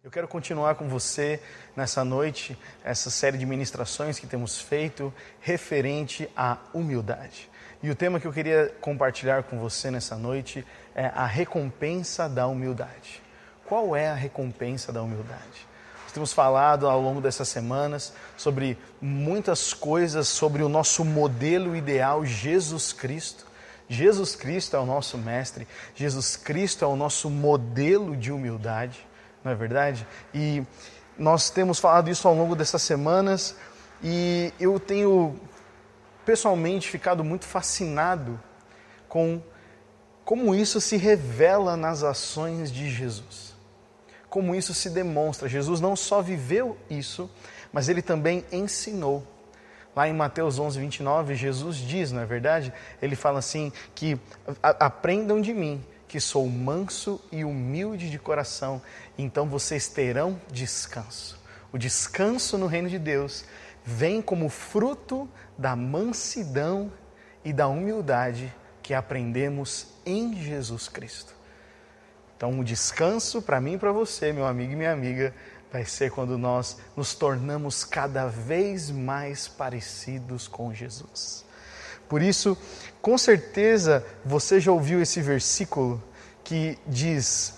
Eu quero continuar com você nessa noite, essa série de ministrações que temos feito referente à humildade. E o tema que eu queria compartilhar com você nessa noite é a recompensa da humildade. Qual é a recompensa da humildade? Nós temos falado ao longo dessas semanas sobre muitas coisas, sobre o nosso modelo ideal, Jesus Cristo. Jesus Cristo é o nosso mestre, Jesus Cristo é o nosso modelo de humildade. Não é verdade? E nós temos falado isso ao longo dessas semanas e eu tenho pessoalmente ficado muito fascinado com como isso se revela nas ações de Jesus. Como isso se demonstra. Jesus não só viveu isso, mas ele também ensinou. Lá em Mateus 11, 29, Jesus diz, não é verdade? Ele fala assim, que aprendam de mim, que sou manso e humilde de coração, então vocês terão descanso. O descanso no reino de Deus vem como fruto da mansidão e da humildade que aprendemos em Jesus Cristo. Então o descanso para mim e para você, meu amigo e minha amiga, vai ser quando nós nos tornamos cada vez mais parecidos com Jesus. Por isso, com certeza, você já ouviu esse versículo que diz,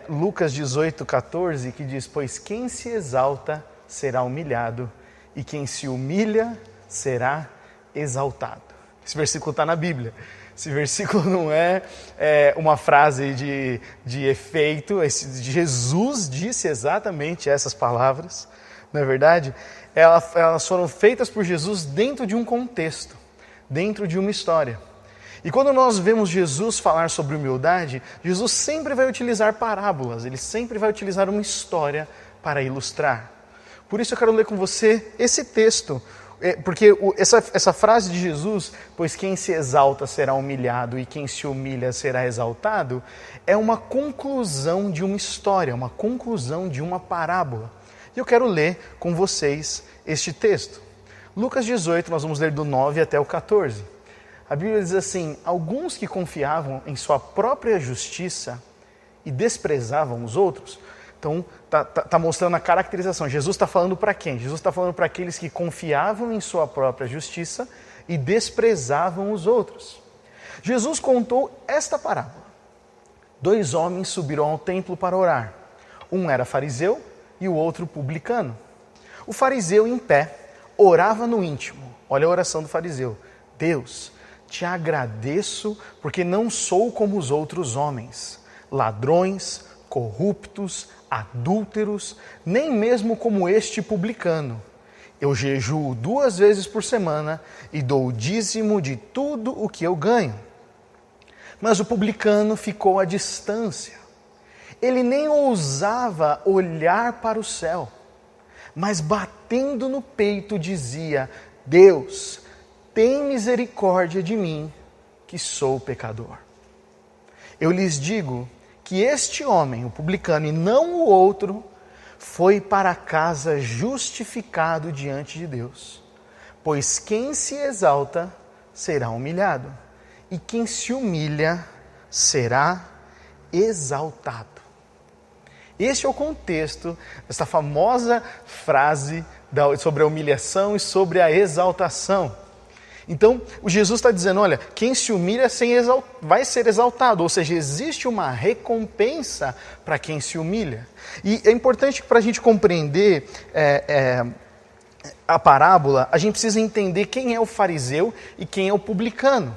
Lucas 18, 14, que diz, pois quem se exalta será humilhado e quem se humilha será exaltado. Esse versículo está na Bíblia. Esse versículo não é uma frase de efeito. Jesus disse exatamente essas palavras, não é verdade? Elas foram feitas por Jesus dentro de um contexto, dentro de uma história. E quando nós vemos Jesus falar sobre humildade, Jesus sempre vai utilizar parábolas, ele sempre vai utilizar uma história para ilustrar. Por isso eu quero ler com você esse texto, porque essa frase de Jesus, pois quem se exalta será humilhado e quem se humilha será exaltado, é uma conclusão de uma história, uma conclusão de uma parábola. E eu quero ler com vocês este texto. Lucas 18, nós vamos ler do 9 até o 14. A Bíblia diz assim, alguns que confiavam em sua própria justiça e desprezavam os outros. Então, está mostrando a caracterização. Jesus está falando para quem? Jesus está falando para aqueles que confiavam em sua própria justiça e desprezavam os outros. Jesus contou esta parábola. 2 homens subiram ao templo para orar. Um era fariseu e o outro publicano. O fariseu, em pé, orava no íntimo. Olha a oração do fariseu. Deus, te agradeço porque não sou como os outros homens, ladrões, corruptos, adúlteros, nem mesmo como este publicano. Eu jejuo 2 vezes por semana e dou o dízimo de tudo o que eu ganho. Mas o publicano ficou à distância. Ele nem ousava olhar para o céu, mas batendo no peito dizia, Deus, tem misericórdia de mim, que sou pecador. Eu lhes digo que este homem, o publicano, e não o outro, foi para casa justificado diante de Deus. Pois quem se exalta será humilhado, e quem se humilha será exaltado. Este é o contexto dessa famosa frase sobre a humilhação e sobre a exaltação. Então, o Jesus está dizendo, olha, quem se humilha vai ser exaltado, ou seja, existe uma recompensa para quem se humilha. E é importante para a gente compreender a parábola, a gente precisa entender quem é o fariseu e quem é o publicano.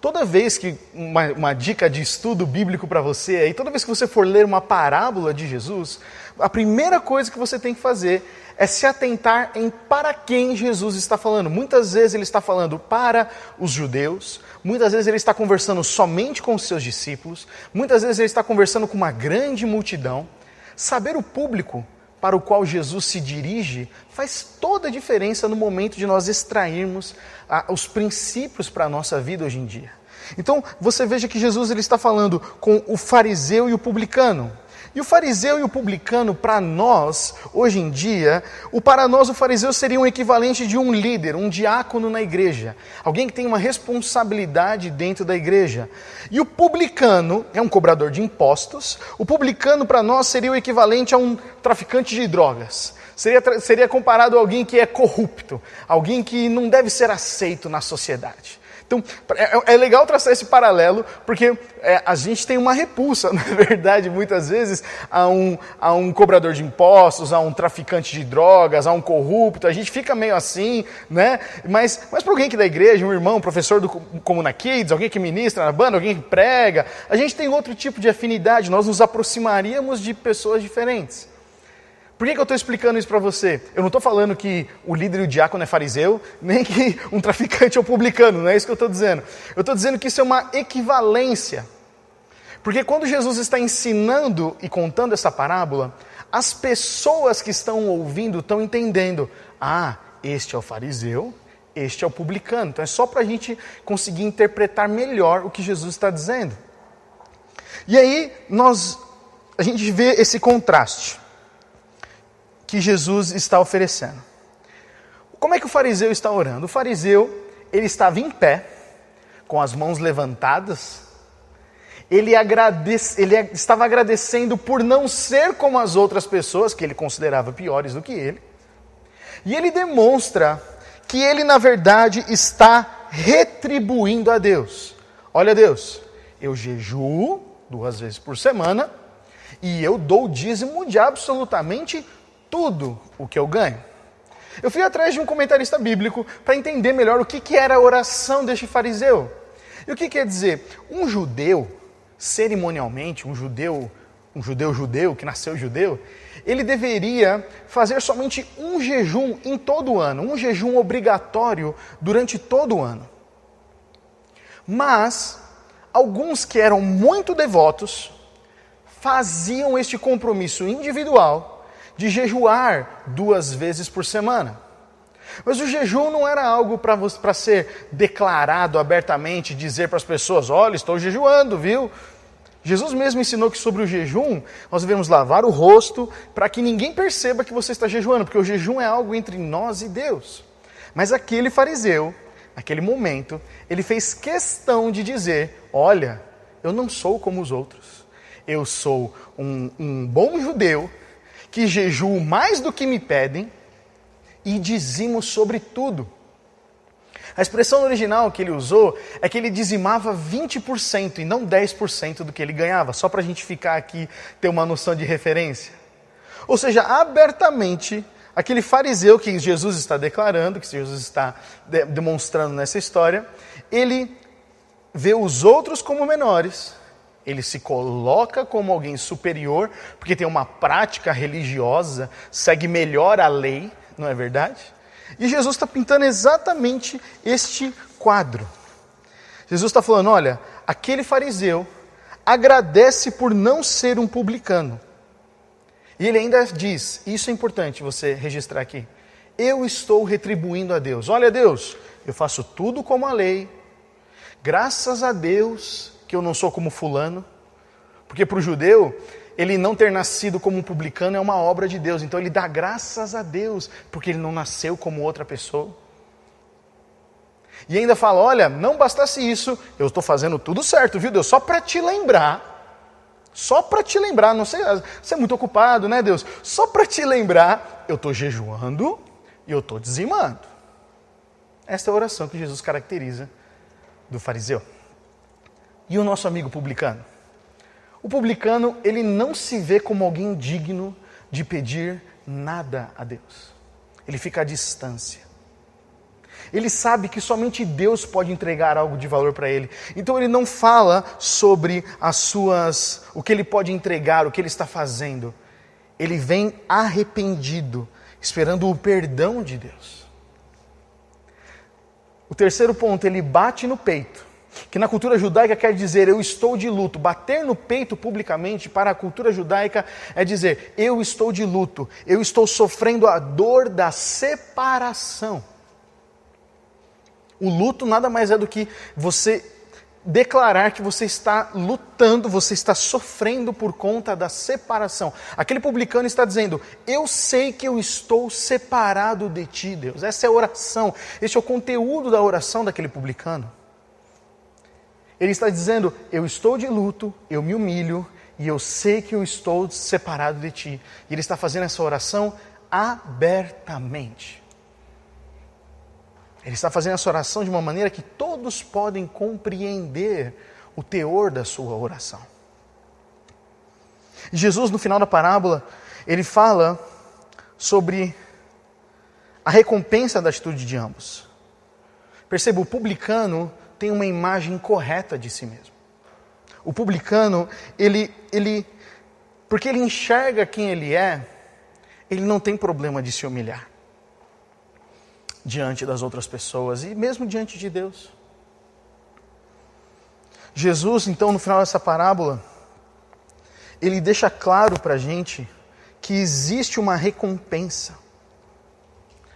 Toda vez que, uma dica de estudo bíblico para você, aí, toda vez que você for ler uma parábola de Jesus, a primeira coisa que você tem que fazer é se atentar em para quem Jesus está falando. Muitas vezes ele está falando para os judeus, muitas vezes ele está conversando somente com os seus discípulos, muitas vezes ele está conversando com uma grande multidão. Saber o público para o qual Jesus se dirige faz toda a diferença no momento de nós extrairmos os princípios para a nossa vida hoje em dia. Então, você veja que Jesus ele está falando com o fariseu e o publicano. E o fariseu e o publicano, para nós, hoje em dia, para nós o fariseu seria um equivalente de um líder, um diácono na igreja. Alguém que tem uma responsabilidade dentro da igreja. E o publicano é um cobrador de impostos. O publicano para nós seria o equivalente a um traficante de drogas. Seria comparado a alguém que é corrupto, alguém que não deve ser aceito na sociedade. Então, é legal traçar esse paralelo, porque a gente tem uma repulsa, na verdade, muitas vezes, a um cobrador de impostos, a um traficante de drogas, a um corrupto, a gente fica meio assim, né? Mas para alguém que é da igreja, um irmão, um professor do Comuna Kids, alguém que ministra na banda, alguém que prega, a gente tem outro tipo de afinidade, nós nos aproximaríamos de pessoas diferentes. Por que eu estou explicando isso para você? Eu não estou falando que o líder e o diácono é fariseu, nem que um traficante é o publicano, não é isso que eu estou dizendo. Eu estou dizendo que isso é uma equivalência. Porque quando Jesus está ensinando e contando essa parábola, as pessoas que estão ouvindo estão entendendo. Ah, este é o fariseu, este é o publicano. Então é só para a gente conseguir interpretar melhor o que Jesus está dizendo. E aí a gente vê esse contraste que Jesus está oferecendo. Como é que o fariseu está orando? O fariseu, ele estava em pé, com as mãos levantadas, ele estava agradecendo por não ser como as outras pessoas, que ele considerava piores do que ele, e ele demonstra que ele, na verdade, está retribuindo a Deus. Olha, Deus, eu jejuo 2 vezes por semana, e eu dou o dízimo de absolutamente tudo o que eu ganho. Eu fui atrás de um comentarista bíblico para entender melhor o que era a oração deste fariseu. E o que quer dizer? Um judeu, cerimonialmente, um judeu que nasceu judeu, ele deveria fazer somente um jejum em todo o ano, um jejum obrigatório durante todo o ano. Mas, alguns que eram muito devotos, faziam este compromisso individual de jejuar 2 vezes por semana. Mas o jejum não era algo para ser declarado abertamente, dizer para as pessoas, olha, estou jejuando, viu? Jesus mesmo ensinou que sobre o jejum, nós devemos lavar o rosto para que ninguém perceba que você está jejuando, porque o jejum é algo entre nós e Deus. Mas aquele fariseu, naquele momento, ele fez questão de dizer, olha, eu não sou como os outros. Eu sou um bom judeu, que jejuo mais do que me pedem e dizimo sobre tudo. A expressão original que ele usou é que ele dizimava 20% e não 10% do que ele ganhava, só para a gente ficar aqui, ter uma noção de referência. Ou seja, abertamente, aquele fariseu que Jesus está declarando, que Jesus está demonstrando nessa história, ele vê os outros como menores. Ele se coloca como alguém superior, porque tem uma prática religiosa, segue melhor a lei, não é verdade? E Jesus está pintando exatamente este quadro. Jesus está falando, olha, aquele fariseu agradece por não ser um publicano. E ele ainda diz, isso é importante você registrar aqui, eu estou retribuindo a Deus. Olha, Deus, eu faço tudo como a lei, graças a Deus que eu não sou como fulano, porque para o judeu, ele não ter nascido como um publicano é uma obra de Deus, então ele dá graças a Deus, porque ele não nasceu como outra pessoa. E ainda fala, olha, não bastasse isso, eu estou fazendo tudo certo, viu Deus, só para te lembrar, não sei, você é muito ocupado, né Deus, só para te lembrar, eu estou jejuando e eu estou dizimando. Esta é a oração que Jesus caracteriza do fariseu. E o nosso amigo publicano? O publicano, ele não se vê como alguém digno de pedir nada a Deus. Ele fica à distância. Ele sabe que somente Deus pode entregar algo de valor para ele. Então ele não fala sobre o que ele pode entregar, o que ele está fazendo. Ele vem arrependido, esperando o perdão de Deus. O terceiro ponto, ele bate no peito. Que na cultura judaica quer dizer, eu estou de luto. Bater no peito publicamente para a cultura judaica é dizer, eu estou de luto. Eu estou sofrendo a dor da separação. O luto nada mais é do que você declarar que você está lutando, você está sofrendo por conta da separação. Aquele publicano está dizendo: eu sei que eu estou separado de ti, Deus. Essa é a oração, esse é o conteúdo da oração daquele publicano. Ele está dizendo: eu estou de luto, eu me humilho e eu sei que eu estou separado de ti. E ele está fazendo essa oração abertamente. Ele está fazendo essa oração de uma maneira que todos podem compreender o teor da sua oração. E Jesus, no final da parábola, ele fala sobre a recompensa da atitude de ambos. Perceba, o publicano tem uma imagem correta de si mesmo. O publicano, porque ele enxerga quem ele é, ele não tem problema de se humilhar diante das outras pessoas e mesmo diante de Deus. Jesus, então, no final dessa parábola, ele deixa claro para a gente que existe uma recompensa,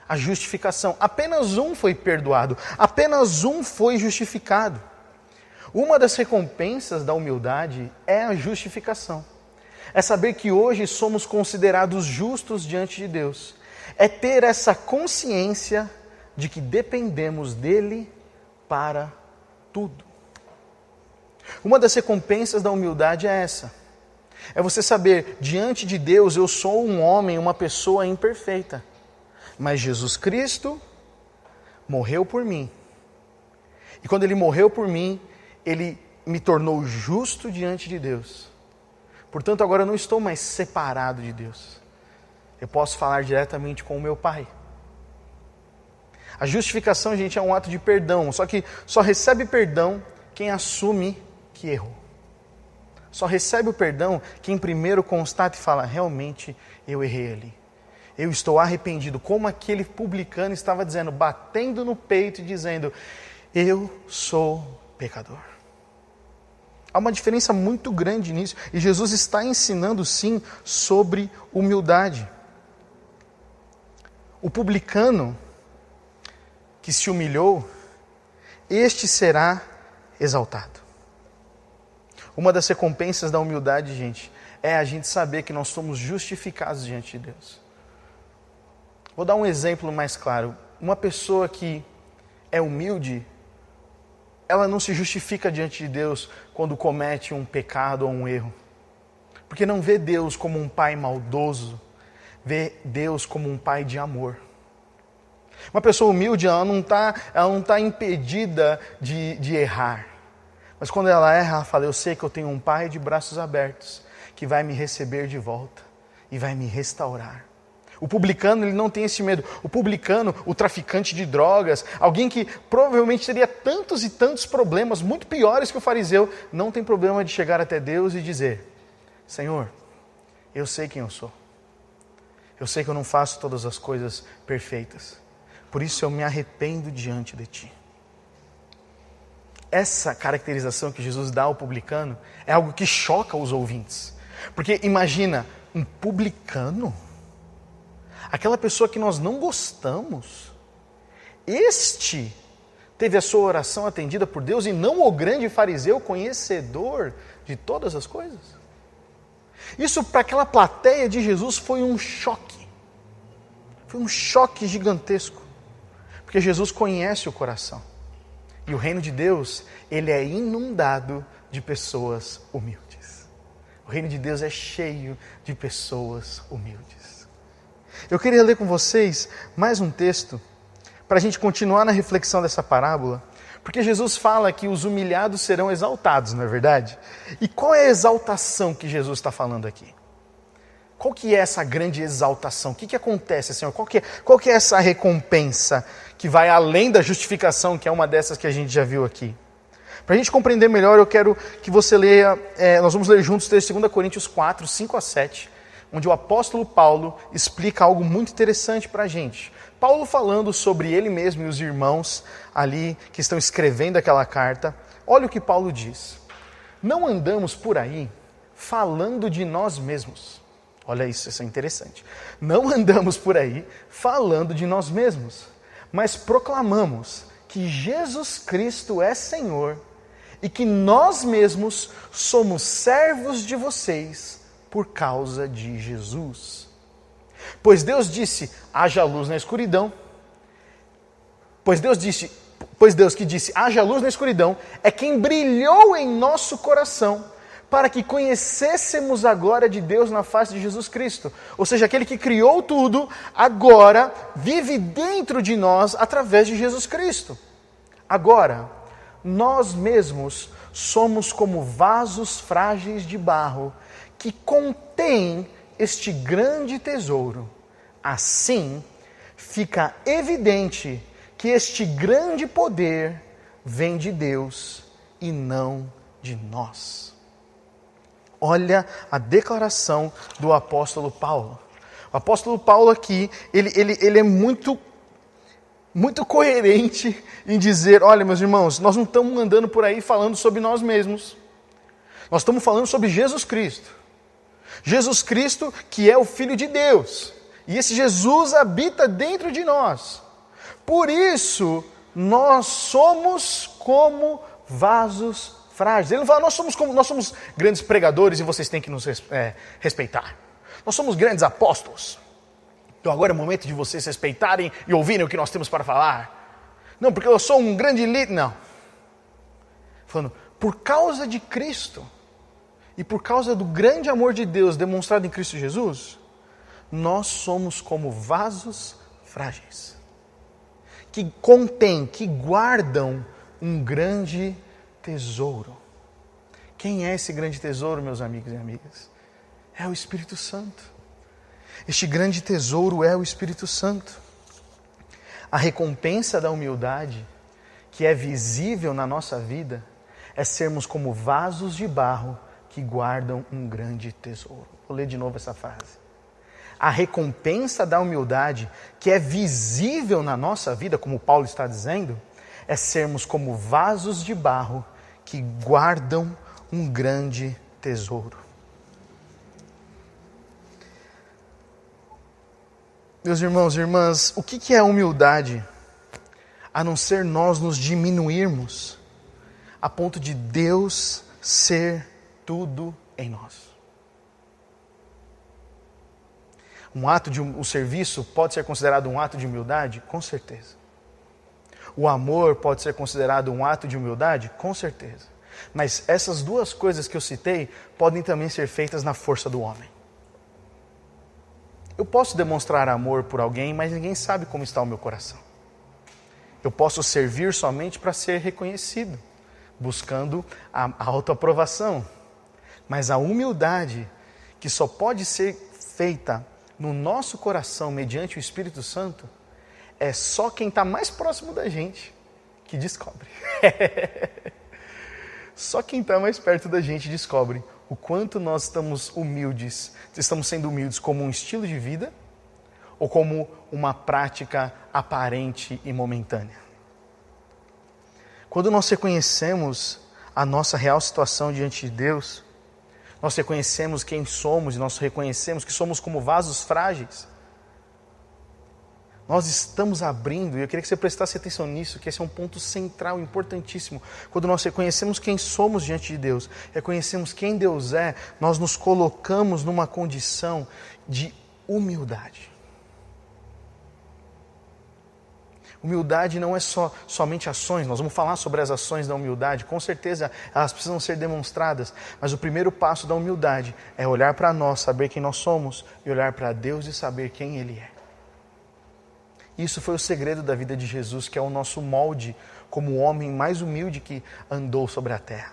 a justificação. Apenas um foi perdoado, apenas um foi justificado. Uma das recompensas da humildade é a justificação. É saber que hoje somos considerados justos diante de Deus. É ter essa consciência de que dependemos dele para tudo. Uma das recompensas da humildade é essa. É você saber, diante de Deus eu sou um homem, uma pessoa imperfeita. Mas Jesus Cristo morreu por mim. E quando ele morreu por mim, ele me tornou justo diante de Deus. Portanto, agora eu não estou mais separado de Deus. Eu posso falar diretamente com o meu Pai. A justificação, gente, é um ato de perdão. Só que só recebe perdão quem assume que errou. Só recebe o perdão quem primeiro constata e fala: realmente eu errei ali. Eu estou arrependido. Como aquele publicano estava dizendo, batendo no peito e dizendo: eu sou pecador. Há uma diferença muito grande nisso. E Jesus está ensinando, sim, sobre humildade. O publicano que se humilhou, este será exaltado. Uma das recompensas da humildade, gente, é a gente saber que nós somos justificados diante de Deus. Vou dar um exemplo mais claro. Uma pessoa que é humilde, ela não se justifica diante de Deus quando comete um pecado ou um erro. Porque não vê Deus como um pai maldoso, vê Deus como um pai de amor. Uma pessoa humilde, ela não está impedida de errar. Mas quando ela erra, ela fala: eu sei que eu tenho um pai de braços abertos, que vai me receber de volta e vai me restaurar. O publicano, ele não tem esse medo. O publicano, o traficante de drogas, alguém que provavelmente teria tantos e tantos problemas, muito piores que o fariseu, não tem problema de chegar até Deus e dizer: Senhor, eu sei quem eu sou. Eu sei que eu não faço todas as coisas perfeitas. Por isso eu me arrependo diante de ti. Essa caracterização que Jesus dá ao publicano é algo que choca os ouvintes. Porque imagina, um publicano, aquela pessoa que nós não gostamos, este teve a sua oração atendida por Deus e não o grande fariseu conhecedor de todas as coisas. Isso para aquela plateia de Jesus foi um choque. Foi um choque gigantesco. Porque Jesus conhece o coração. E o reino de Deus, ele é inundado de pessoas humildes. O reino de Deus é cheio de pessoas humildes. Eu queria ler com vocês mais um texto, para a gente continuar na reflexão dessa parábola, porque Jesus fala que os humilhados serão exaltados, não é verdade? E qual é a exaltação que Jesus está falando aqui? Qual que é essa grande exaltação? O que acontece, Senhor? Qual que é essa recompensa que vai além da justificação, que é uma dessas que a gente já viu aqui? Para a gente compreender melhor, eu quero que você leia, nós vamos ler juntos o texto de 2 Coríntios 4, 5 a 7, onde o apóstolo Paulo explica algo muito interessante para a gente. Paulo falando sobre ele mesmo e os irmãos ali que estão escrevendo aquela carta. Olha o que Paulo diz: não andamos por aí falando de nós mesmos. Olha isso é interessante. Não andamos por aí falando de nós mesmos, mas proclamamos que Jesus Cristo é Senhor e que nós mesmos somos servos de vocês por causa de Jesus. Pois Deus disse, haja luz na escuridão. Pois Deus que disse, haja luz na escuridão, é quem brilhou em nosso coração, para que conhecêssemos a glória de Deus na face de Jesus Cristo. Ou seja, aquele que criou tudo, agora vive dentro de nós através de Jesus Cristo. Agora, nós mesmos somos como vasos frágeis de barro, que contêm este grande tesouro. Assim, fica evidente que este grande poder vem de Deus e não de nós. Olha a declaração do apóstolo Paulo. O apóstolo Paulo aqui, ele é muito coerente em dizer, olha meus irmãos, nós não estamos andando por aí falando sobre nós mesmos. Nós estamos falando sobre Jesus Cristo. Jesus Cristo que é o Filho de Deus. E esse Jesus habita dentro de nós. Por isso, nós somos como vasos frágeis. Ele não fala, nós somos grandes pregadores e vocês têm que nos respeitar. Nós somos grandes apóstolos. Então agora é o momento de vocês respeitarem e ouvirem o que nós temos para falar. Não, porque eu sou um grande líder. Não. Falando, por causa de Cristo e por causa do grande amor de Deus demonstrado em Cristo Jesus, nós somos como vasos frágeis, que contêm, que guardam um grande tesouro. Quem é esse grande tesouro, meus amigos e amigas? É o Espírito Santo. Este grande tesouro é o Espírito Santo. A recompensa da humildade, que é visível na nossa vida, é sermos como vasos de barro que guardam um grande tesouro. Vou ler de novo essa frase. A recompensa da humildade, que é visível na nossa vida, como Paulo está dizendo, é sermos como vasos de barro que guardam um grande tesouro. Meus irmãos e irmãs, o que é humildade? A não ser nós nos diminuirmos a ponto de Deus ser tudo em nós. O serviço pode ser considerado um ato de humildade? Com certeza. O amor pode ser considerado um ato de humildade? Com certeza. Mas essas duas coisas que eu citei podem também ser feitas na força do homem. Eu posso demonstrar amor por alguém, mas ninguém sabe como está o meu coração. Eu posso servir somente para ser reconhecido, buscando a autoaprovação. Mas a humildade, que só pode ser feita no nosso coração mediante o Espírito Santo, é só quem está mais próximo da gente que descobre. Só quem está mais perto da gente descobre o quanto nós estamos humildes, estamos sendo humildes como um estilo de vida ou como uma prática aparente e momentânea. Quando nós reconhecemos a nossa real situação diante de Deus, nós reconhecemos quem somos e nós reconhecemos que somos como vasos frágeis, nós estamos abrindo, e eu queria que você prestasse atenção nisso, que esse é um ponto central, importantíssimo. Quando nós reconhecemos quem somos diante de Deus, reconhecemos quem Deus é, nós nos colocamos numa condição de humildade. Humildade não é somente ações, nós vamos falar sobre as ações da humildade, com certeza elas precisam ser demonstradas, mas o primeiro passo da humildade é olhar para nós, saber quem nós somos, e olhar para Deus e saber quem Ele é. Isso foi o segredo da vida de Jesus, que é o nosso molde como o homem mais humilde que andou sobre a terra.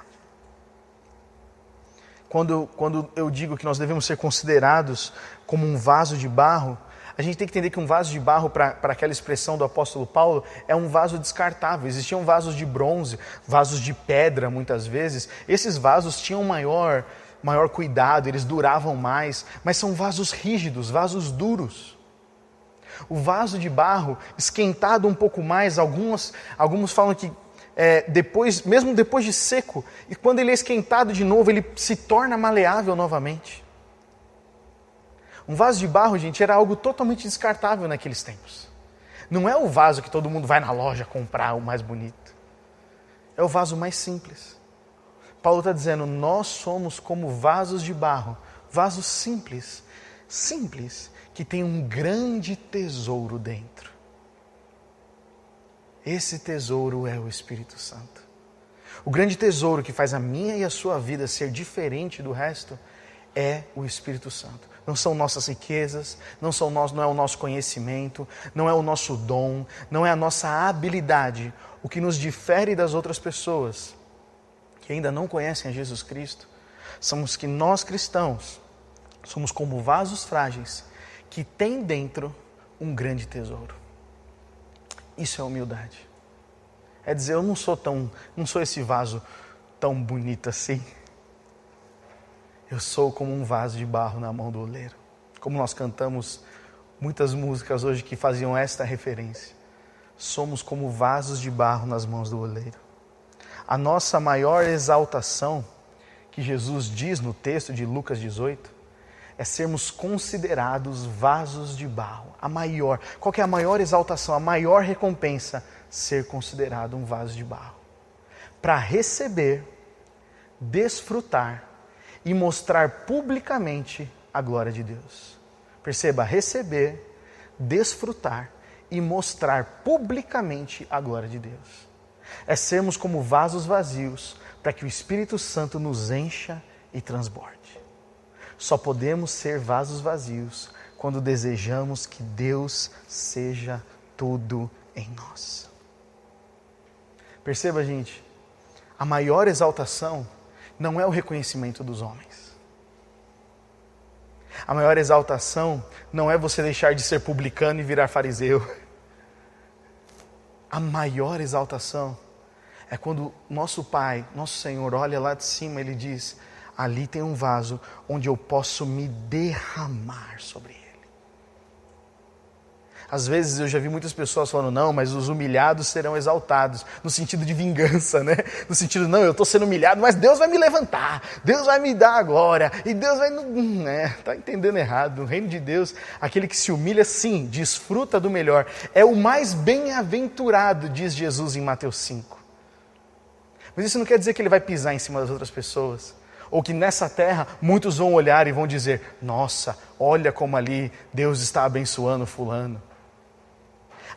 Quando eu digo que nós devemos ser considerados como um vaso de barro, a gente tem que entender que um vaso de barro, para aquela expressão do apóstolo Paulo, é um vaso descartável. Existiam vasos de bronze, vasos de pedra muitas vezes. Esses vasos tinham maior cuidado, eles duravam mais, mas são vasos rígidos, vasos duros. O vaso de barro, esquentado um pouco mais, alguns falam que mesmo depois de seco, e quando ele é esquentado de novo, ele se torna maleável novamente. Um vaso de barro, gente, era algo totalmente descartável naqueles tempos. Não é o vaso que todo mundo vai na loja comprar, o mais bonito. É o vaso mais simples. Paulo está dizendo, nós somos como vasos de barro, vasos simples, que tem um grande tesouro dentro. Esse tesouro é o Espírito Santo. O grande tesouro que faz a minha e a sua vida ser diferente do resto é o Espírito Santo. Não são nossas riquezas, não é o nosso conhecimento, não é o nosso dom, não é a nossa habilidade. O que nos difere das outras pessoas que ainda não conhecem a Jesus Cristo, somos que nós cristãos somos como vasos frágeis que têm dentro um grande tesouro. Isso é humildade. É dizer, eu não sou esse vaso tão bonito assim. Eu sou como um vaso de barro na mão do oleiro. Como nós cantamos muitas músicas hoje que faziam esta referência. Somos como vasos de barro nas mãos do oleiro. A nossa maior exaltação, que Jesus diz no texto de Lucas 18, é sermos considerados vasos de barro. Qual que é a maior exaltação, a maior recompensa? Ser considerado um vaso de barro. Para receber, desfrutar e mostrar publicamente a glória de Deus. Perceba, receber, desfrutar e mostrar publicamente a glória de Deus. É sermos como vasos vazios para que o Espírito Santo nos encha e transborde. Só podemos ser vasos vazios quando desejamos que Deus seja tudo em nós. Perceba, gente, a maior exaltação não é o reconhecimento dos homens. A maior exaltação não é você deixar de ser publicano e virar fariseu. A maior exaltação é quando nosso Pai, nosso Senhor, olha lá de cima e Ele diz, ali tem um vaso onde eu posso me derramar sobre ele. Às vezes eu já vi muitas pessoas falando, não, mas os humilhados serão exaltados, no sentido de vingança, né? No sentido, não, eu estou sendo humilhado, mas Deus vai me levantar, Deus vai me dar a glória, e Deus vai... Está entendendo errado. No reino de Deus, aquele que se humilha, sim, desfruta do melhor. É o mais bem-aventurado, diz Jesus em Mateus 5. Mas isso não quer dizer que ele vai pisar em cima das outras pessoas. Ou que nessa terra muitos vão olhar e vão dizer, nossa, olha como ali Deus está abençoando fulano.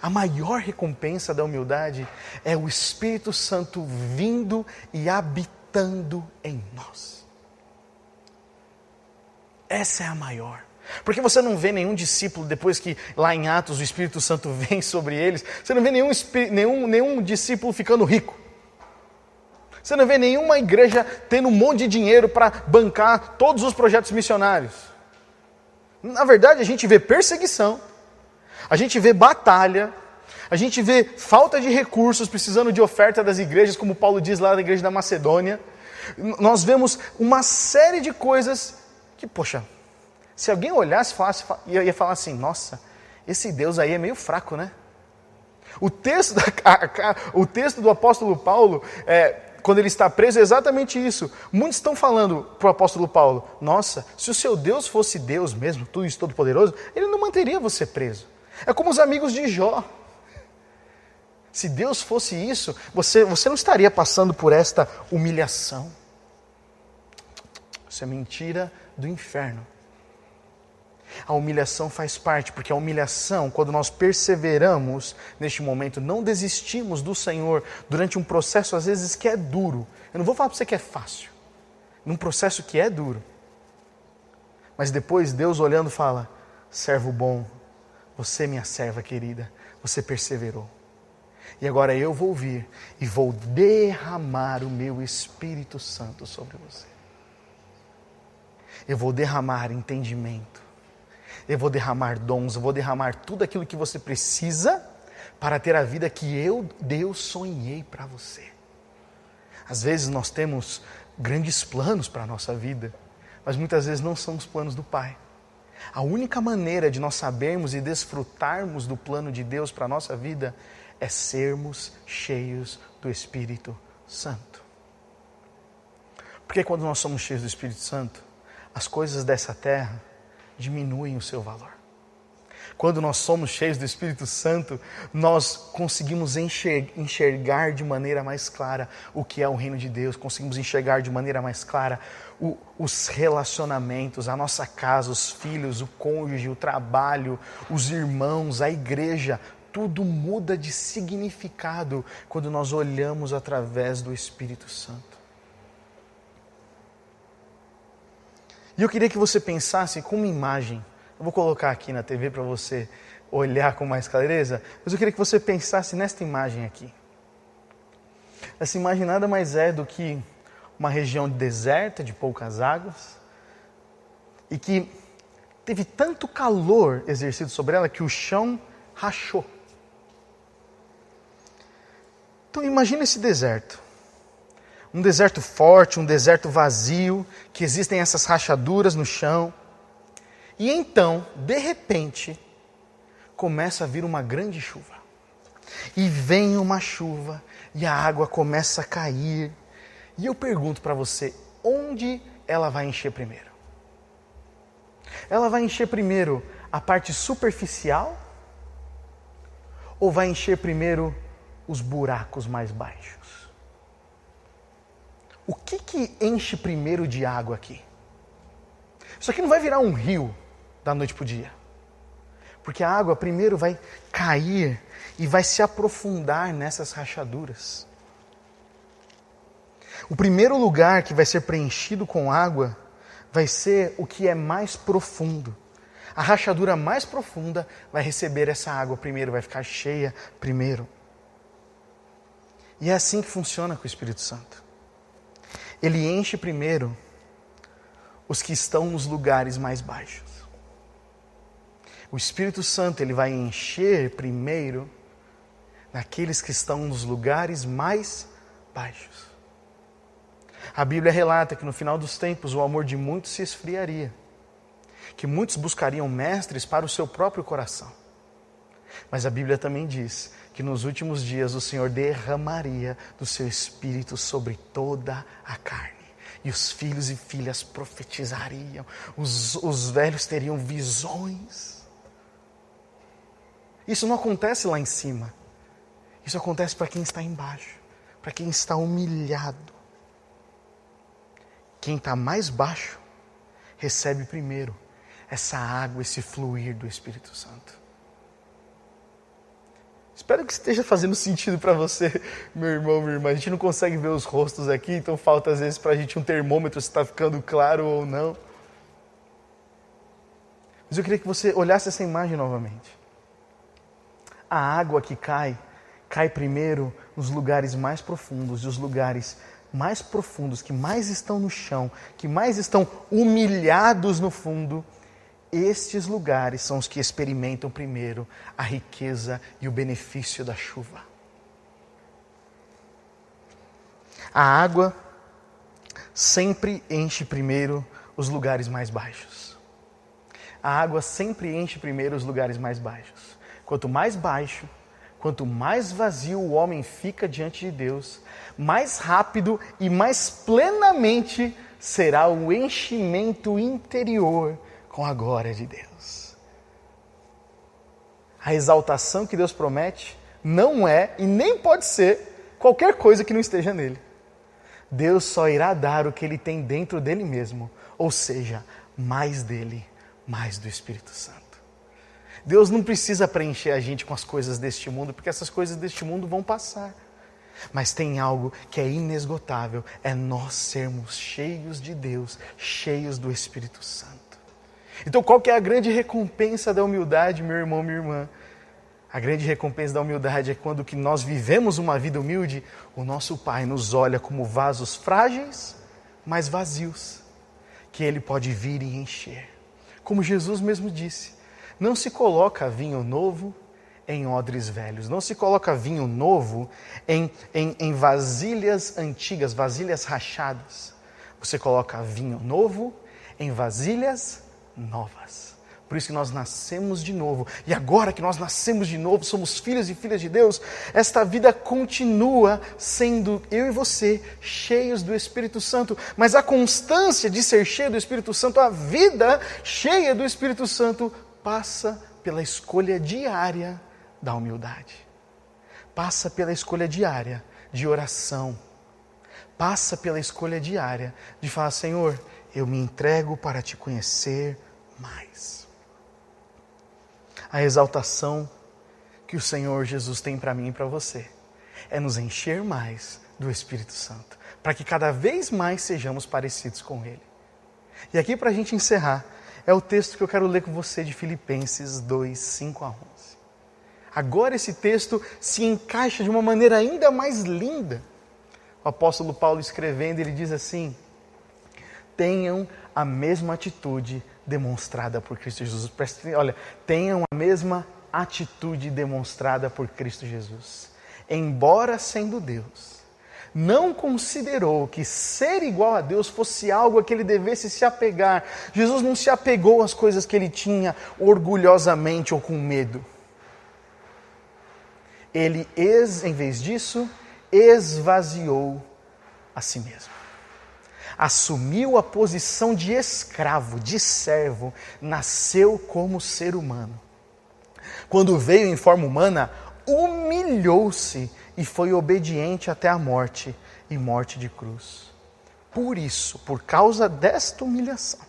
A maior recompensa da humildade é o Espírito Santo vindo e habitando em nós. Essa é a maior. Porque você não vê nenhum discípulo, depois que lá em Atos o Espírito Santo vem sobre eles, você não vê nenhum discípulo ficando rico. Você não vê nenhuma igreja tendo um monte de dinheiro para bancar todos os projetos missionários. Na verdade, a gente vê perseguição, a gente vê batalha, a gente vê falta de recursos, precisando de oferta das igrejas, como Paulo diz lá na igreja da Macedônia. Nós vemos uma série de coisas que, poxa, se alguém olhasse e ia falar assim, nossa, esse Deus aí é meio fraco, né? O texto do apóstolo Paulo, quando ele está preso, é exatamente isso. Muitos estão falando para o apóstolo Paulo, nossa, se o seu Deus fosse Deus mesmo, tudo isso todo-poderoso, ele não manteria você preso. É como os amigos de Jó. Se Deus fosse isso, você não estaria passando por esta humilhação. Isso é mentira do inferno. A humilhação faz parte, porque a humilhação, quando nós perseveramos neste momento, não desistimos do Senhor durante um processo às vezes que é duro. Eu não vou falar para você que é fácil, num processo que é duro. Mas depois Deus olhando fala, servo bom, você minha serva querida, você perseverou. E agora eu vou vir e vou derramar o meu Espírito Santo sobre você. Eu vou derramar entendimento. Eu vou derramar dons, eu vou derramar tudo aquilo que você precisa para ter a vida que eu, Deus, sonhei para você. Às vezes nós temos grandes planos para a nossa vida, mas muitas vezes não são os planos do Pai. A única maneira de nós sabermos e desfrutarmos do plano de Deus para a nossa vida é sermos cheios do Espírito Santo. Porque quando nós somos cheios do Espírito Santo, as coisas dessa terra diminuem o seu valor. Quando nós somos cheios do Espírito Santo, nós conseguimos enxergar de maneira mais clara o que é o reino de Deus, conseguimos enxergar de maneira mais clara os relacionamentos, a nossa casa, os filhos, o cônjuge, o trabalho, os irmãos, a igreja. Tudo muda de significado quando nós olhamos através do Espírito Santo. E eu queria que você pensasse com uma imagem. Eu vou colocar aqui na TV para você olhar com mais clareza, mas eu queria que você pensasse nesta imagem aqui. Essa imagem nada mais é do que uma região deserta, de poucas águas, e que teve tanto calor exercido sobre ela que o chão rachou. Então imagine esse deserto. Um deserto forte, um deserto vazio, que existem essas rachaduras no chão. E então, de repente, começa a vir uma grande chuva. E vem uma chuva, e a água começa a cair. E eu pergunto para você, onde ela vai encher primeiro? Ela vai encher primeiro a parte superficial? Ou vai encher primeiro os buracos mais baixos? O que enche primeiro de água aqui? Isso aqui não vai virar um rio da noite para o dia. Porque a água primeiro vai cair e vai se aprofundar nessas rachaduras. O primeiro lugar que vai ser preenchido com água vai ser o que é mais profundo. A rachadura mais profunda vai receber essa água primeiro, vai ficar cheia primeiro. E é assim que funciona com o Espírito Santo. Ele enche primeiro os que estão nos lugares mais baixos. O Espírito Santo ele vai encher primeiro naqueles que estão nos lugares mais baixos. A Bíblia relata que no final dos tempos o amor de muitos se esfriaria, que muitos buscariam mestres para o seu próprio coração. Mas a Bíblia também diz que nos últimos dias o Senhor derramaria do seu Espírito sobre toda a carne. E os filhos e filhas profetizariam, os velhos teriam visões. Isso não acontece lá em cima. Isso acontece para quem está embaixo, para quem está humilhado. Quem está mais baixo recebe primeiro essa água, esse fluir do Espírito Santo. Espero que esteja fazendo sentido para você, meu irmão, minha irmã. A gente não consegue ver os rostos aqui, então falta às vezes para a gente um termômetro se está ficando claro ou não. Mas eu queria que você olhasse essa imagem novamente. A água que cai primeiro nos lugares mais profundos, e os lugares mais profundos, que mais estão no chão, que mais estão humilhados no fundo, estes lugares são os que experimentam primeiro a riqueza e o benefício da chuva. A água sempre enche primeiro os lugares mais baixos. A água sempre enche primeiro os lugares mais baixos. Quanto mais baixo, quanto mais vazio o homem fica diante de Deus, mais rápido e mais plenamente será o enchimento interior com a glória de Deus. A exaltação que Deus promete não é e nem pode ser qualquer coisa que não esteja nele. Deus só irá dar o que ele tem dentro dele mesmo, ou seja, mais dele, mais do Espírito Santo. Deus não precisa preencher a gente com as coisas deste mundo, porque essas coisas deste mundo vão passar. Mas tem algo que é inesgotável, é nós sermos cheios de Deus, cheios do Espírito Santo. Então qual que é a grande recompensa da humildade, meu irmão, minha irmã? A grande recompensa da humildade é quando que nós vivemos uma vida humilde, o nosso Pai nos olha como vasos frágeis, mas vazios, que Ele pode vir e encher. Como Jesus mesmo disse, não se coloca vinho novo em odres velhos, não se coloca vinho novo em vasilhas antigas, vasilhas rachadas. Você coloca vinho novo em vasilhas novas. Por isso que nós nascemos de novo. E agora que nós nascemos de novo, somos filhos e filhas de Deus, esta vida continua sendo, eu e você, cheios do Espírito Santo. Mas a constância de ser cheio do Espírito Santo, a vida cheia do Espírito Santo, passa pela escolha diária da humildade. Passa pela escolha diária de oração. Passa pela escolha diária de falar: Senhor, eu me entrego para te conhecer mais. A exaltação que o Senhor Jesus tem para mim e para você é nos encher mais do Espírito Santo, para que cada vez mais sejamos parecidos com Ele. E aqui, para a gente encerrar, é o texto que eu quero ler com você de Filipenses 2, 5 a 11. Agora esse texto se encaixa de uma maneira ainda mais linda. O apóstolo Paulo escrevendo, ele diz assim: tenham a mesma atitude demonstrada por Cristo Jesus. Olha, tenham a mesma atitude demonstrada por Cristo Jesus. Embora sendo Deus, não considerou que ser igual a Deus fosse algo a que ele devesse se apegar. Jesus não se apegou às coisas que ele tinha orgulhosamente ou com medo. Ele, em vez disso, esvaziou a si mesmo. Assumiu a posição de escravo, de servo, nasceu como ser humano. Quando veio em forma humana, humilhou-se e foi obediente até a morte, e morte de cruz. Por isso, por causa desta humilhação,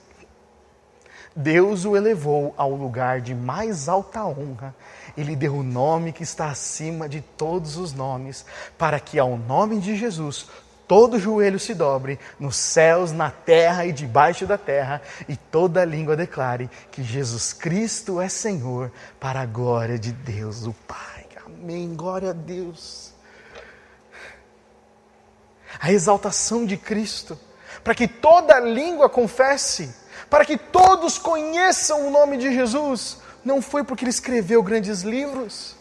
Deus o elevou ao lugar de mais alta honra. Ele deu o nome que está acima de todos os nomes, para que ao nome de Jesus todo joelho se dobre, nos céus, na terra e debaixo da terra, e toda língua declare que Jesus Cristo é Senhor, para a glória de Deus o Pai. Amém, glória a Deus. A exaltação de Cristo, para que toda língua confesse, para que todos conheçam o nome de Jesus. Não foi porque ele escreveu grandes livros,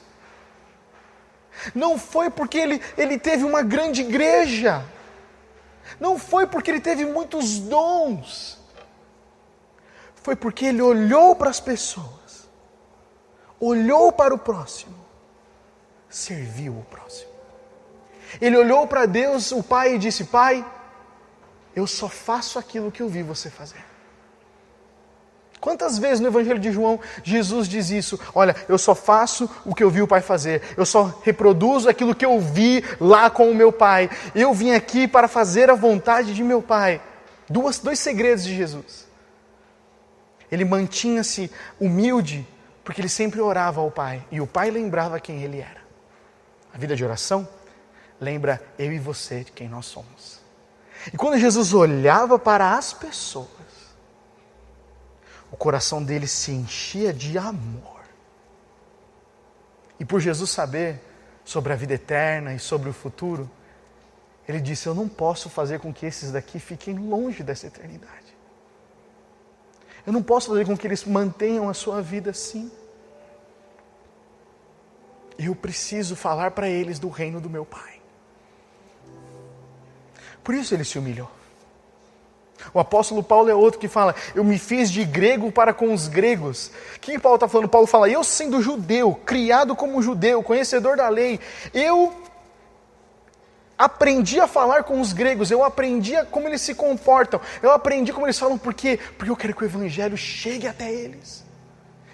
não foi porque ele teve uma grande igreja, não foi porque ele teve muitos dons, foi porque ele olhou para as pessoas, olhou para o próximo, serviu o próximo. Ele olhou para Deus, o Pai, e disse: Pai, eu só faço aquilo que eu vi você fazer. Quantas vezes no Evangelho de João Jesus diz isso? Olha, eu só faço o que eu vi o Pai fazer. Eu só reproduzo aquilo que eu vi lá com o meu Pai. Eu vim aqui para fazer a vontade de meu Pai. Dois segredos de Jesus. Ele mantinha-se humilde porque ele sempre orava ao Pai. E o Pai lembrava quem ele era. A vida de oração lembra eu e você de quem nós somos. E quando Jesus olhava para as pessoas, o coração dele se enchia de amor. E por Jesus saber sobre a vida eterna e sobre o futuro, ele disse: eu não posso fazer com que esses daqui fiquem longe dessa eternidade. Eu não posso fazer com que eles mantenham a sua vida assim. Eu preciso falar para eles do reino do meu Pai. Por isso ele se humilhou. O apóstolo Paulo é outro que fala: eu me fiz de grego para com os gregos. O que Paulo está falando? Paulo fala: eu sendo judeu, criado como judeu, conhecedor da lei, eu aprendi a falar com os gregos, eu aprendi como eles se comportam, eu aprendi como eles falam. Por quê? Porque eu quero que o evangelho chegue até eles.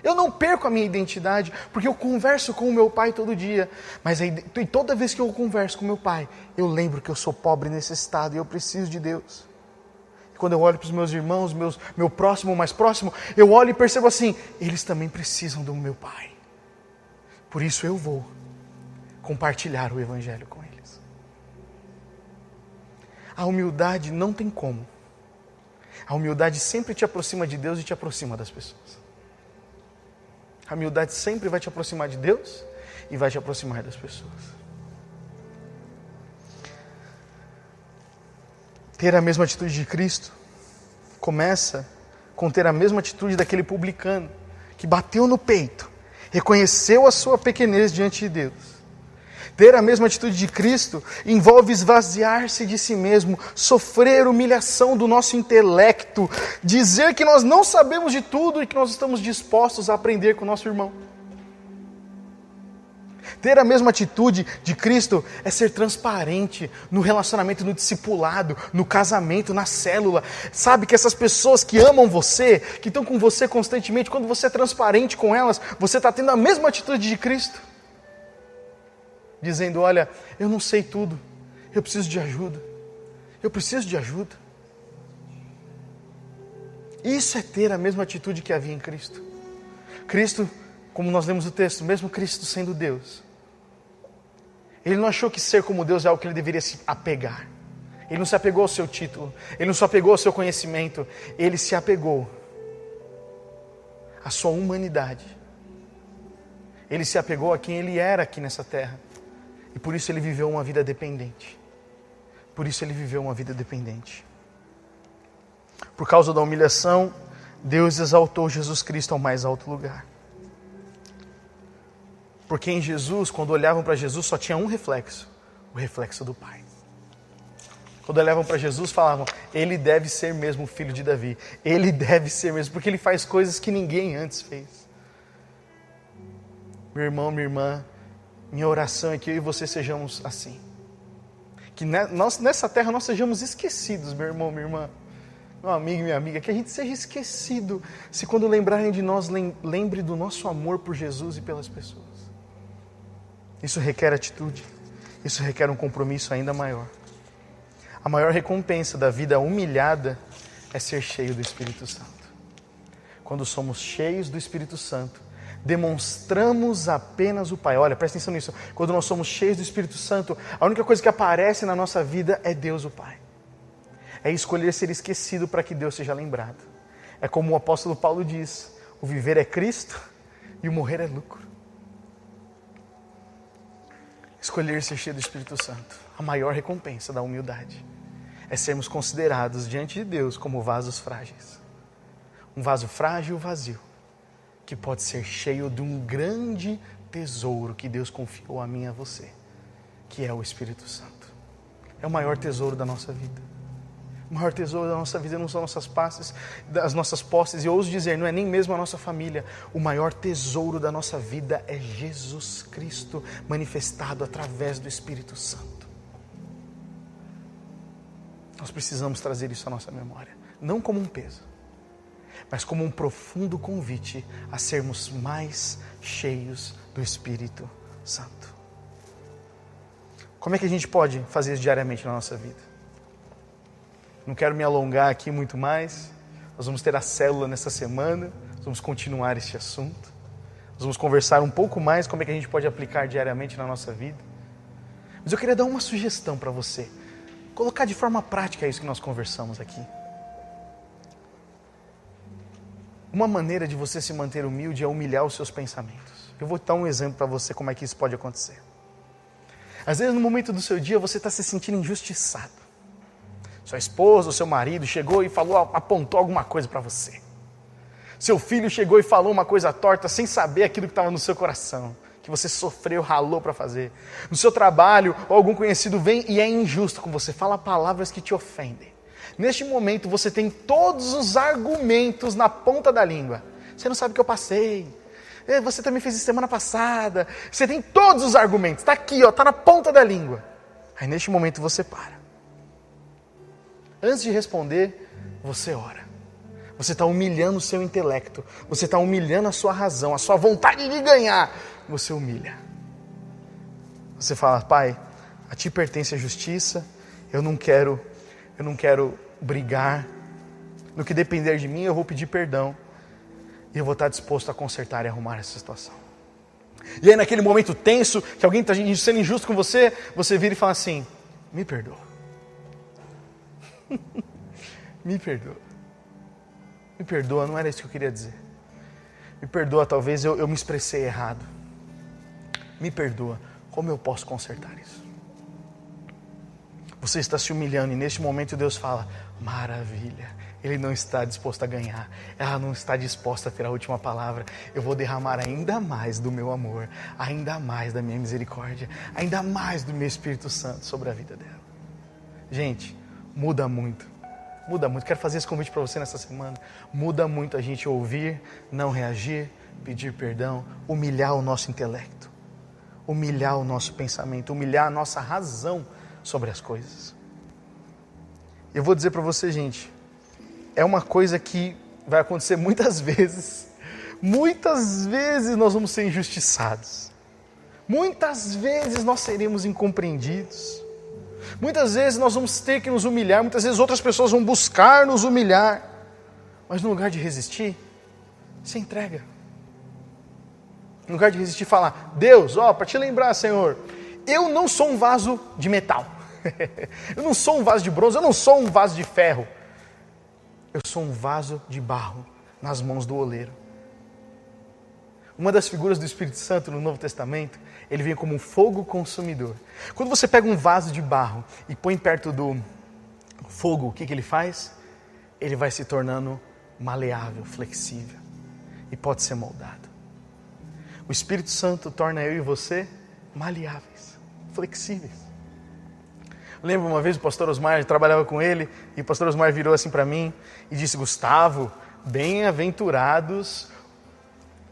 Eu não perco a minha identidade, porque eu converso com o meu Pai todo dia. Mas e toda vez que eu converso com o meu Pai, eu lembro que eu sou pobre e necessitado e eu preciso de Deus. E quando eu olho para os meus irmãos, meu próximo, mais próximo, eu olho e percebo assim: eles também precisam do meu Pai. Por isso eu vou compartilhar o evangelho com eles. A humildade não tem como. A humildade sempre te aproxima de Deus e te aproxima das pessoas. A humildade sempre vai te aproximar de Deus e vai te aproximar das pessoas. Ter a mesma atitude de Cristo começa com ter a mesma atitude daquele publicano que bateu no peito, reconheceu a sua pequenez diante de Deus. Ter a mesma atitude de Cristo envolve esvaziar-se de si mesmo, sofrer humilhação do nosso intelecto, dizer que nós não sabemos de tudo e que nós estamos dispostos a aprender com o nosso irmão. Ter a mesma atitude de Cristo é ser transparente no relacionamento, no discipulado, no casamento, na célula. Sabe que essas pessoas que amam você, que estão com você constantemente, quando você é transparente com elas, você está tendo a mesma atitude de Cristo. Dizendo, olha, eu não sei tudo, eu preciso de ajuda. Eu preciso de ajuda. Isso é ter a mesma atitude que havia em Cristo. Cristo, como nós lemos o texto, mesmo Cristo sendo Deus, Ele não achou que ser como Deus é algo que Ele deveria se apegar. Ele não se apegou ao seu título, Ele não se apegou ao seu conhecimento, Ele se apegou à sua humanidade. Ele se apegou a quem Ele era aqui nessa terra. E por isso Ele viveu uma vida dependente. Por isso Ele viveu uma vida dependente. Por causa da humilhação, Deus exaltou Jesus Cristo ao mais alto lugar. Porque em Jesus, quando olhavam para Jesus, só tinha um reflexo, o reflexo do Pai. Quando olhavam para Jesus, falavam, Ele deve ser mesmo o filho de Davi. Ele deve ser mesmo, porque Ele faz coisas que ninguém antes fez. Meu irmão, minha irmã, minha oração é que eu e você sejamos assim. Que nessa terra nós sejamos esquecidos, meu irmão, minha irmã. Meu amigo e minha amiga, que a gente seja esquecido, se quando lembrarem de nós, lembre do nosso amor por Jesus e pelas pessoas. Isso requer atitude, isso requer um compromisso ainda maior. A maior recompensa da vida humilhada é ser cheio do Espírito Santo. Quando somos cheios do Espírito Santo, demonstramos apenas o Pai. Olha, presta atenção nisso. Quando nós somos cheios do Espírito Santo, a única coisa que aparece na nossa vida é Deus o Pai. É escolher ser esquecido para que Deus seja lembrado. É como o apóstolo Paulo diz, o viver é Cristo e o morrer é lucro. Escolher ser cheio do Espírito Santo, a maior recompensa da humildade, é sermos considerados diante de Deus como vasos frágeis. Um vaso frágil e vazio, que pode ser cheio de um grande tesouro que Deus confiou a mim e a você, que é o Espírito Santo. É o maior tesouro da nossa vida. O maior tesouro da nossa vida não são as nossas posses, e eu ouso dizer, não é nem mesmo a nossa família. O maior tesouro da nossa vida é Jesus Cristo manifestado através do Espírito Santo. Nós precisamos trazer isso à nossa memória, não como um peso, mas como um profundo convite a sermos mais cheios do Espírito Santo. Como é que a gente pode fazer isso diariamente na nossa vida? Não quero me alongar aqui muito mais. Nós vamos ter a célula nessa semana. Nós vamos continuar este assunto. Nós vamos conversar um pouco mais como é que a gente pode aplicar diariamente na nossa vida. Mas eu queria dar uma sugestão para você. Colocar de forma prática isso que nós conversamos aqui. Uma maneira de você se manter humilde é humilhar os seus pensamentos. Eu vou dar um exemplo para você como é que isso pode acontecer. Às vezes no momento do seu dia você está se sentindo injustiçado. Sua esposa, o seu marido chegou e falou, apontou alguma coisa para você. Seu filho chegou e falou uma coisa torta sem saber aquilo que estava no seu coração, que você sofreu, ralou para fazer. No seu trabalho, ou algum conhecido vem e é injusto com você, fala palavras que te ofendem. Neste momento você tem todos os argumentos na ponta da língua. Você não sabe o que eu passei. Você também fez isso semana passada. Você tem todos os argumentos, está aqui, está na ponta da língua. Aí neste momento você para. Antes de responder, você ora. Você está humilhando o seu intelecto. Você está humilhando a sua razão, a sua vontade de ganhar. Você humilha. Você fala, Pai, a Ti pertence a justiça. Eu não quero brigar. No que depender de mim, eu vou pedir perdão. E eu vou estar disposto a consertar e arrumar essa situação. E aí naquele momento tenso, que alguém está sendo injusto com você, você vira e fala assim, me perdoa. Me perdoa. Me perdoa, não era isso que eu queria dizer. Me perdoa, talvez eu me expressei errado. Me perdoa, como eu posso consertar isso? Você está se humilhando e neste momento Deus fala, maravilha. Ele não está disposto a ganhar. Ela não está disposta a ter a última palavra. Eu vou derramar ainda mais do meu amor, ainda mais da minha misericórdia, ainda mais do meu Espírito Santo sobre a vida dela. Gente, muda muito. Muda muito. Quero fazer esse convite para você nessa semana. Muda muito a gente ouvir, não reagir, pedir perdão, humilhar o nosso intelecto. humilhar o nosso pensamento, humilhar a nossa razão sobre as coisas. Eu vou dizer para você, gente, é uma coisa que vai acontecer muitas vezes. Muitas vezes nós vamos ser injustiçados. Muitas vezes nós seremos incompreendidos. Muitas vezes nós vamos ter que nos humilhar. Muitas vezes outras pessoas vão buscar nos humilhar. Mas no lugar de resistir, se entrega. No lugar de resistir, falar: Deus, para te lembrar, Senhor, eu não sou um vaso de metal. Eu não sou um vaso de bronze, eu não sou um vaso de ferro. Eu sou um vaso de barro nas mãos do oleiro. Uma das figuras do Espírito Santo no Novo Testamento, ele vem como um fogo consumidor. Quando você pega um vaso de barro e põe perto do fogo, o que ele faz? Ele vai se tornando maleável, flexível e pode ser moldado. O Espírito Santo torna eu e você maleáveis, flexíveis. Lembro uma vez o pastor Osmar, eu trabalhava com ele, e o pastor Osmar virou assim para mim e disse: Gustavo, bem-aventurados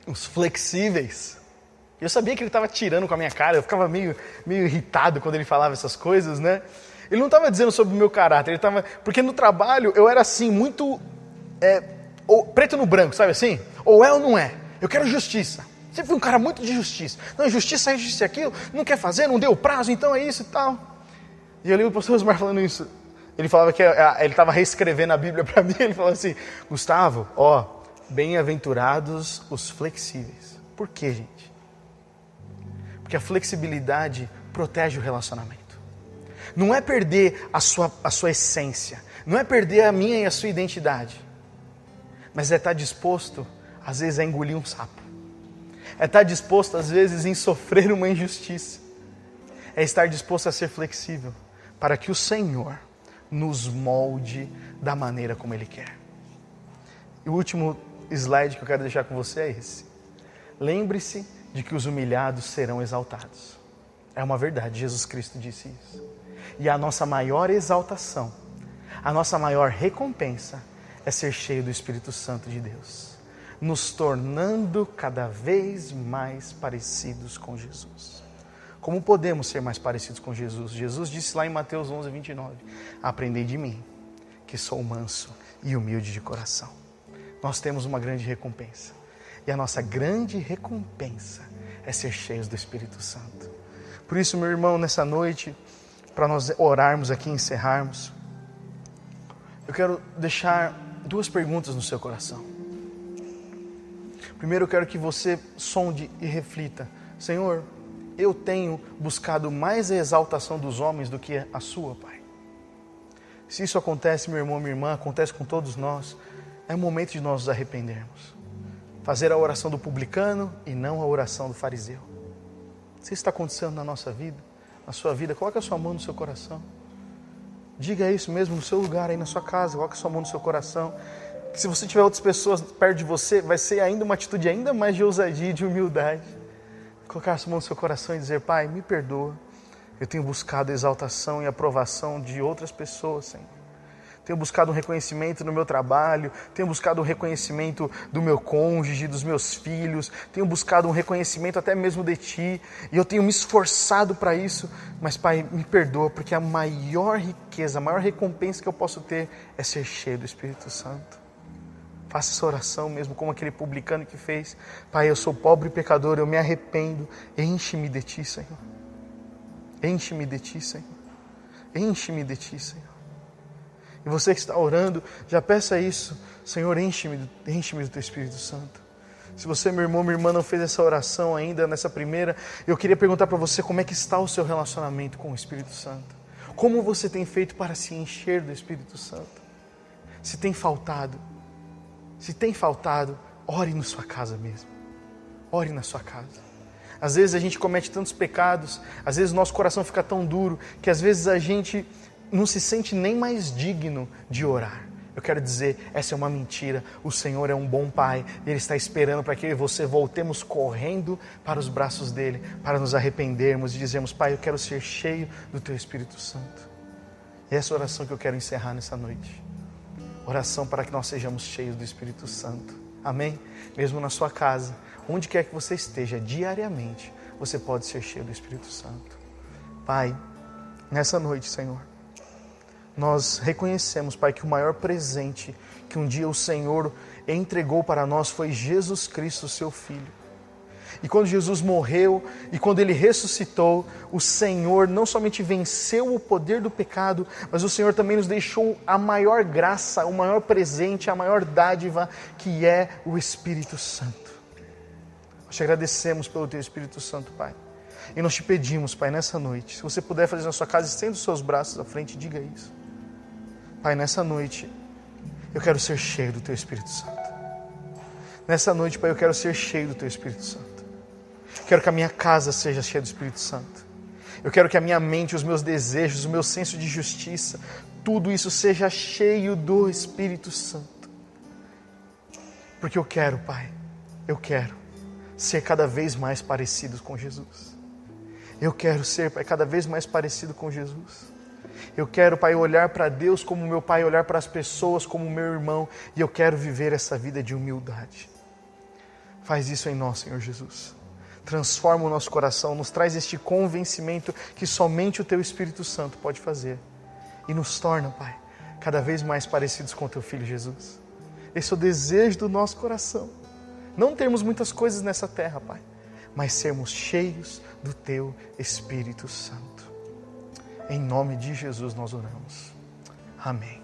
os flexíveis. Eu sabia que ele estava tirando com a minha cara, eu ficava meio irritado quando ele falava essas coisas, né? Ele não estava dizendo sobre o meu caráter, ele estava... Porque no trabalho eu era assim, muito preto no branco, sabe assim? Ou é ou não é. Eu quero justiça. Sempre fui um cara muito de justiça. Não, justiça é justiça, aquilo, não quer fazer, não deu prazo, então é isso e tal. E eu lembro o pastor Osmar falando isso. Ele falava que ele estava reescrevendo a Bíblia para mim. Ele falou assim: Gustavo, bem-aventurados os flexíveis. Por quê, gente? Porque a flexibilidade protege o relacionamento. Não é perder a sua essência. Não é perder a minha e a sua identidade. Mas é estar disposto, às vezes, a engolir um sapo. É estar disposto, às vezes, em sofrer uma injustiça. É estar disposto a ser flexível, para que o Senhor nos molde da maneira como Ele quer. E o último slide que eu quero deixar com você é esse. Lembre-se de que os humilhados serão exaltados. É uma verdade, Jesus Cristo disse isso. E a nossa maior exaltação, a nossa maior recompensa é ser cheio do Espírito Santo de Deus, nos tornando cada vez mais parecidos com Jesus. Como podemos ser mais parecidos com Jesus? Jesus disse lá em Mateus 11, 29, aprendei de mim, que sou manso e humilde de coração. Nós temos uma grande recompensa. E a nossa grande recompensa é ser cheios do Espírito Santo. Por isso, meu irmão, nessa noite, para nós orarmos aqui e encerrarmos, eu quero deixar 2 perguntas no seu coração. Primeiro, eu quero que você sonde e reflita: Senhor, eu tenho buscado mais a exaltação dos homens do que a sua, Pai. Se isso acontece, meu irmão, minha irmã, acontece com todos nós, é o momento de nós nos arrependermos. Fazer a oração do publicano e não a oração do fariseu. Se isso está acontecendo na nossa vida, na sua vida, coloque a sua mão no seu coração. Diga isso mesmo no seu lugar, aí na sua casa, coloque a sua mão no seu coração. Que se você tiver outras pessoas perto de você, vai ser ainda uma atitude ainda mais de ousadia e de humildade. Colocar a sua mão no seu coração e dizer: Pai, me perdoa. Eu tenho buscado a exaltação e a aprovação de outras pessoas, Senhor. Tenho buscado um reconhecimento no meu trabalho, tenho buscado um reconhecimento do meu cônjuge, dos meus filhos, tenho buscado um reconhecimento até mesmo de Ti, e eu tenho me esforçado para isso, mas, Pai, me perdoa, porque a maior riqueza, a maior recompensa que eu posso ter é ser cheio do Espírito Santo. Faça essa oração mesmo, como aquele publicano que fez: Pai, eu sou pobre e pecador, eu me arrependo, enche-me de Ti, Senhor. Enche-me de Ti, Senhor. Enche-me de Ti, Senhor. E você que está orando, já peça isso: Senhor, enche-me do Teu Espírito Santo. Se você, meu irmão, minha irmã, não fez essa oração ainda, nessa primeira, eu queria perguntar para você como é que está o seu relacionamento com o Espírito Santo. Como você tem feito para se encher do Espírito Santo? Se tem faltado, ore na sua casa mesmo. Ore na sua casa. Às vezes a gente comete tantos pecados, às vezes o nosso coração fica tão duro, que às vezes a gente não se sente nem mais digno de orar. Eu quero dizer, essa é uma mentira. O Senhor é um bom Pai, e Ele está esperando para que eu e você voltemos correndo para os braços dEle, para nos arrependermos e dizermos: Pai, eu quero ser cheio do Teu Espírito Santo. E essa oração que eu quero encerrar nessa noite. Oração para que nós sejamos cheios do Espírito Santo. Amém? Mesmo na sua casa, onde quer que você esteja, diariamente, você pode ser cheio do Espírito Santo. Pai, nessa noite, Senhor, nós reconhecemos, Pai, que o maior presente que um dia o Senhor entregou para nós foi Jesus Cristo, seu Filho. E quando Jesus morreu e quando Ele ressuscitou, o Senhor não somente venceu o poder do pecado, mas o Senhor também nos deixou a maior graça, o maior presente, a maior dádiva, que é o Espírito Santo. Nós te agradecemos pelo Teu Espírito Santo, Pai. E nós te pedimos, Pai, nessa noite, se você puder fazer na sua casa, estenda os seus braços à frente e diga isso. Pai, nessa noite, eu quero ser cheio do Teu Espírito Santo. Nessa noite, Pai, eu quero ser cheio do Teu Espírito Santo. Quero que a minha casa seja cheia do Espírito Santo. Eu quero que a minha mente, os meus desejos, o meu senso de justiça, tudo isso seja cheio do Espírito Santo. Porque eu quero, Pai, eu quero ser cada vez mais parecido com Jesus. Eu quero ser, Pai, cada vez mais parecido com Jesus. Eu quero, Pai, olhar para Deus como meu Pai, olhar para as pessoas como meu irmão, e eu quero viver essa vida de humildade. Faz isso em nós, Senhor Jesus. Transforma o nosso coração, nos traz este convencimento que somente o Teu Espírito Santo pode fazer. E nos torna, Pai, cada vez mais parecidos com o Teu Filho Jesus. Esse é o desejo do nosso coração. Não termos muitas coisas nessa terra, Pai, mas sermos cheios do Teu Espírito Santo. Em nome de Jesus nós oramos. Amém.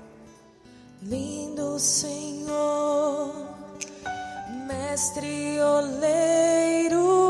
Lindo Senhor, mestre oleiro,